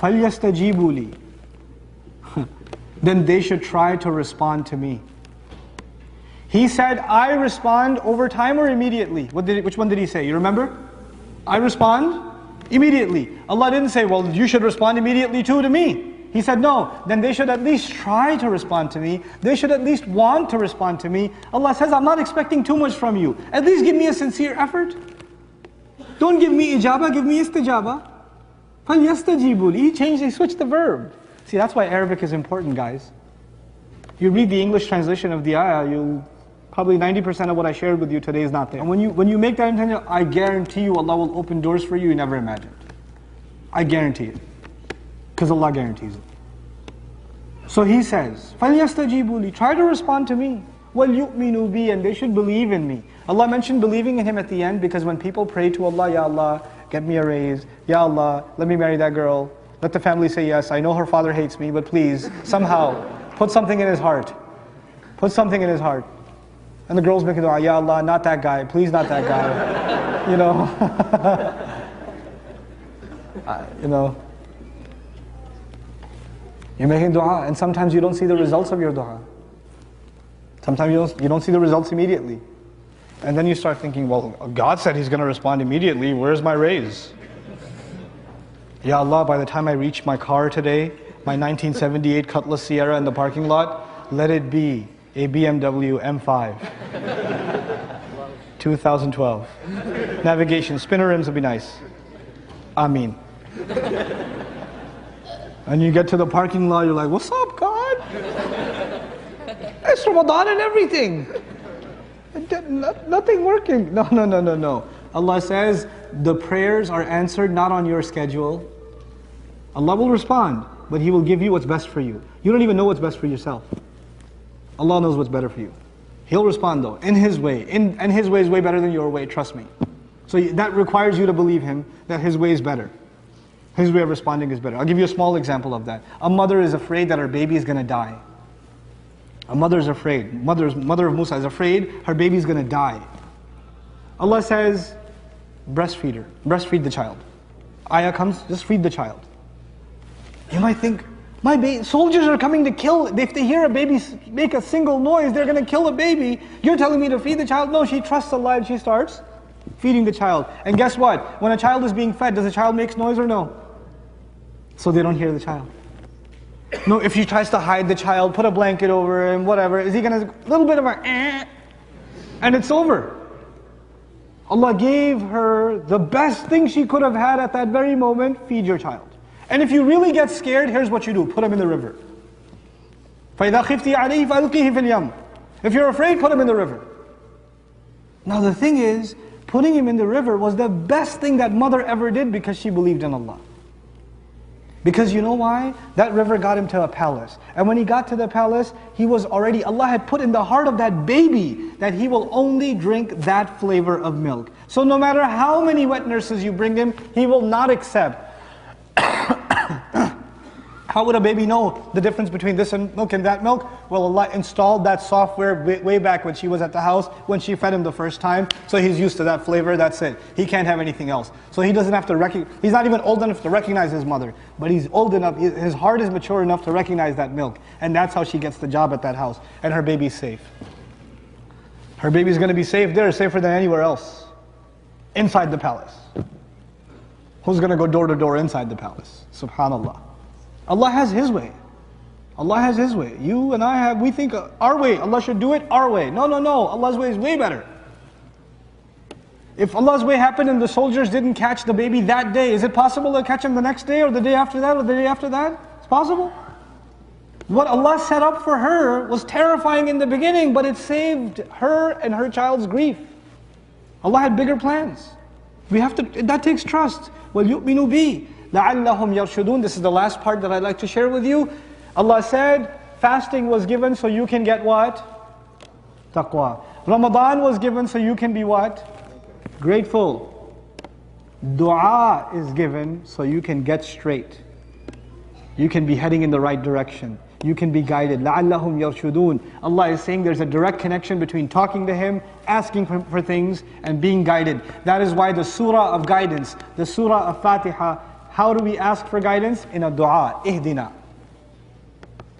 فَلْيَسْتَجِيبُوا لِي then they should try to respond to me. He said, I respond over time or immediately? Which one did he say? You remember? I respond immediately. Allah didn't say, well, you should respond immediately too to me. He said, no, then they should at least try to respond to me. They should at least want to respond to me. Allah says, I'm not expecting too much from you. At least give me a sincere effort. Don't give me ijaba, give me istijaba. فَلْيَسْتَجِيبُوا لِي. He switched the verb. See, that's why Arabic is important, guys. You read the English translation of the ayah, probably 90% of what I shared with you today is not there. And when you make that intention, I guarantee you Allah will open doors for you never imagined. I guarantee it. Because Allah guarantees it. So he says, فَلْيَسْتَجِيبُوا لِي. Try to respond to me. وَلْيُؤْمِنُوا بِي. And they should believe in me. Allah mentioned believing in Him at the end because when people pray to Allah, Ya Allah, get me a raise. Ya Allah, let me marry that girl. Let the family say yes. I know her father hates me, but please, somehow, put something in his heart. Put something in his heart. And the girl's making dua, Ya Allah, not that guy. Please not that guy. You know. You know. You're making dua, and sometimes you don't see the results of your dua. Sometimes you don't see the results immediately. And then you start thinking, well, God said He's going to respond immediately. Where's my raise? Ya Allah, by the time I reach my car today, my 1978 Cutlass Sierra in the parking lot, let it be a BMW M5. 2012. Navigation, spinner rims would be nice. Ameen. And you get to the parking lot, you're like, what's up, God? It's Ramadan and everything. Nothing working. No. Allah says, the prayers are answered not on your schedule. Allah will respond, but He will give you what's best for you. You don't even know what's best for yourself. Allah knows what's better for you. He'll respond though, in His way. And His way is way better than your way, trust me. So that requires you to believe Him, that His way is better. His way of responding is better. I'll give you a small example of that. A mother is afraid that her baby is going to die. A mother is afraid. Mother of Musa is afraid her baby is going to die. Allah says, breastfeed her. Breastfeed the child. Ayah comes, just feed the child. You might think, soldiers are coming to kill. If they hear a baby make a single noise, they're going to kill a baby. You're telling me to feed the child? No, she trusts Allah and she starts feeding the child. And guess what? When a child is being fed, does the child make noise or no? So they don't hear the child. No, if she tries to hide the child, put a blanket over him, whatever, is he going to, a little bit of a and it's over. Allah gave her the best thing she could have had at that very moment, feed your child. And if you really get scared, here's what you do, put him in the river. فَإِذَا خِفْتِ عَلَيْهِ فَأَلْقِهِ فِي الْيَمِّ. If you're afraid, put him in the river. Now the thing is, putting him in the river was the best thing that mother ever did because she believed in Allah. Because you know why? That river got him to a palace. And when he got to the palace, he was already, Allah had put in the heart of that baby that he will only drink that flavor of milk. So no matter how many wet nurses you bring him, he will not accept. How would a baby know the difference between this milk and that milk? Well, Allah installed that software way back when she was at the house, when she fed him the first time. So he's used to that flavor, that's it. He can't have anything else. So he doesn't have to he's not even old enough to recognize his mother. But he's old enough, his heart is mature enough to recognize that milk. And that's how she gets the job at that house. And her baby's safe. Her baby's going to be safe there, safer than anywhere else. Inside the palace. Who's going to go door to door inside the palace? Subhanallah. Allah has His way. Allah has His way. You and I we think our way. Allah should do it our way. No. Allah's way is way better. If Allah's way happened and the soldiers didn't catch the baby that day, is it possible to catch him the next day or the day after that or the day after that? It's possible. What Allah set up for her was terrifying in the beginning, but it saved her and her child's grief. Allah had bigger plans. That takes trust. وَلْيُؤْمِنُوا بِي لَعَلَّهُمْ يَرْشُدُونَ. This is the last part that I'd like to share with you. Allah said, fasting was given so you can get what? Taqwa. Ramadan was given so you can be what? Grateful. Dua is given so you can get straight. You can be heading in the right direction. You can be guided. لَعَلَّهُمْ يَرْشُدُونَ. Allah is saying there's a direct connection between talking to Him, asking for things, and being guided. That is why the surah of guidance, the surah of Fatiha, How do we ask for guidance? In a dua, ihdina.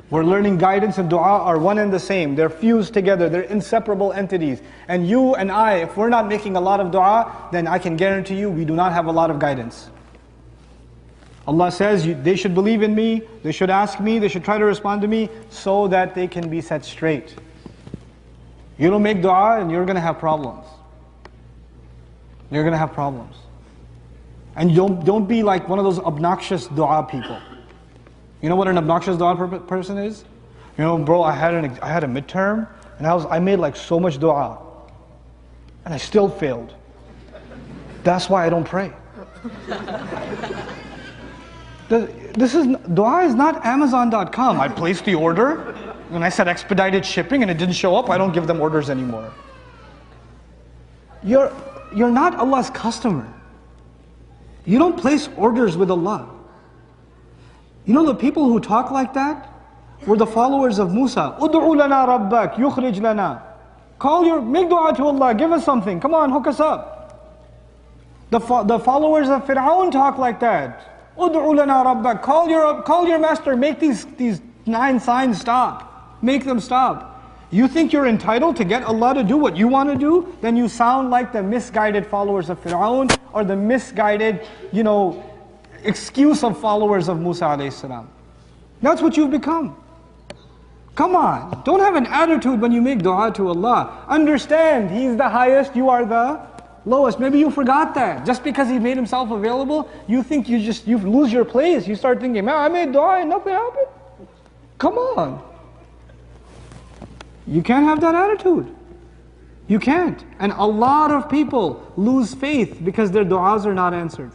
We're learning guidance and dua are one and the same. They're fused together, they're inseparable entities. And you and I, if we're not making a lot of dua, then I can guarantee you we do not have a lot of guidance. Allah says they should believe in me, they should ask me, they should try to respond to me so that they can be set straight. You don't make dua and you're going to have problems. You're going to have problems. And don't be like one of those obnoxious dua people. You know what an obnoxious dua person is? You know, bro, I had a midterm and I made like so much dua and I still failed. That's why I don't pray. Dua is not Amazon.com. I placed the order and I said expedited shipping and it didn't show up. I don't give them orders anymore. You're not Allah's customer. You don't place orders with Allah. You know the people who talk like that were the followers of Musa. Ud'u lana rabbak, yukhrij lana. Make dua to Allah, give us something. Come on, hook us up. The followers of Fir'aun talk like that. Ud'u lana rabbak, call your master, make these 9 signs stop. Make them stop. You think you're entitled to get Allah to do what you want to do? Then you sound like the misguided followers of Fir'aun or the misguided, excuse of followers of Musa alayhi salam. That's what you've become. Come on, don't have an attitude when you make dua to Allah. Understand, He's the highest, you are the lowest. Maybe you forgot that. Just because He made Himself available, you think you lose your place. You start thinking, man, I made dua and nothing happened. Come on. You can't have that attitude. You can't. And a lot of people lose faith because their du'as are not answered.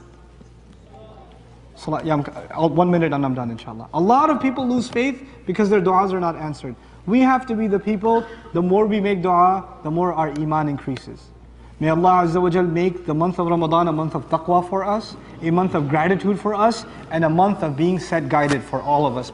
1 minute and I'm done, inshallah. A lot of people lose faith because their du'as are not answered. We have to be the people, the more we make dua, the more our iman increases. May Allah Azza wa Jal make the month of Ramadan a month of taqwa for us, a month of gratitude for us, and a month of being set guided for all of us.